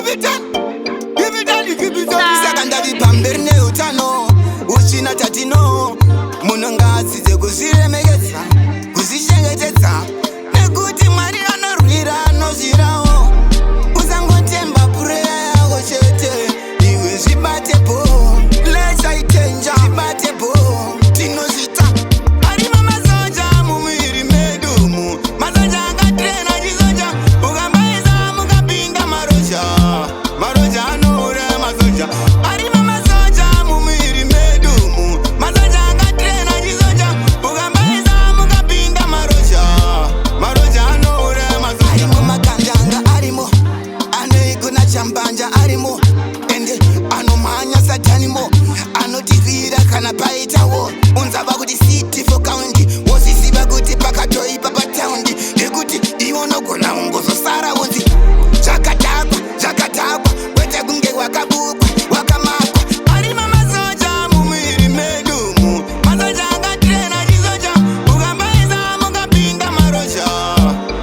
Give it on, give it on, give it on. Secondary pamberne utano, uchina tatino. Munonga asize kuzviremekeza, kuzvichengetedza. Nekuti Mwari anorwira anozvirawo. Usangotemba prayer yako chete, iwe zvibatepo. Lesa itenja, zvibatepo. Tinozvita. Arimo masoja mumwiri medu. Masoja akatrena chisoja. Ukambaisa mukapinda maroja. Maroja anoura masoja. Arimo masoja mumwiri medu. Masoja akatrena chisoja. Ukambaisa mukapinda maroja. Maroja anoura masoja. Arimo makandanga arimo. Anoigona chambanja arimo. Ende anomhanya satanimo. Anotivira kana paitawo. Unzava kuti city for county. Wosiziva kuti pakatoipa pataundi. Nekuti iwo unogona ungozosara wonzi zvakatakwa, zvakatakwa. Kwete kunge wakabukwa, wakamakwa. Arimo masoja mumwiri medu. Masoja akatrena chisoja. Ukambaisa mukapinda maroja.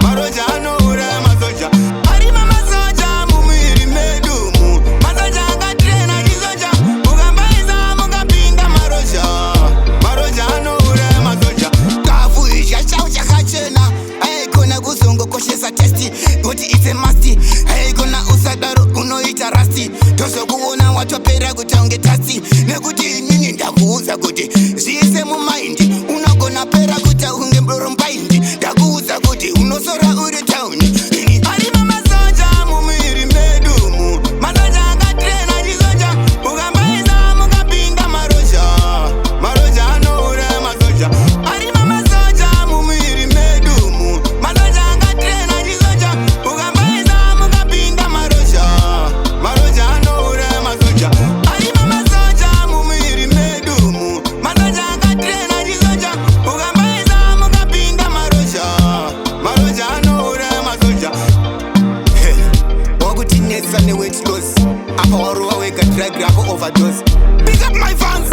Maroja anoura masoja. Arimo masoja mumwiri medu. Masoja akatrena chisoja. Ukambaisa mukapinda maroja. Maroja anoura masoja. Kafu izhachawo chakachena. Haigona kuzongokoshesa testi. Kuti it's a must. Haigona usadaro unoita rasti. Tozokuona watopera kuti unge tasti. Nekuti inini ndakuudza kuti zviise mumaindi. Unogona pera kuti unge mborombaindi. Ndakuudza kuti unosora uri tauni. Arimo masoja mumwiri medu. Masoja akatrena chisoja. Ukambaisa mukapinda maroja. Maroja anoura masoja. Arimo masoja mumwiri medu. Masoja akatrena chisoja. Ukambaisa mukapinda maroja. Maroja anoura masoja. Arimo masoja mumwiri medu. Masoja akatrena chisoja. Ukambaisa mukapinda maroja. Maroja anoura masoja. Wakutinetsa neweight loss. Apa warowa wega drug yako overdose. Pick up my fans.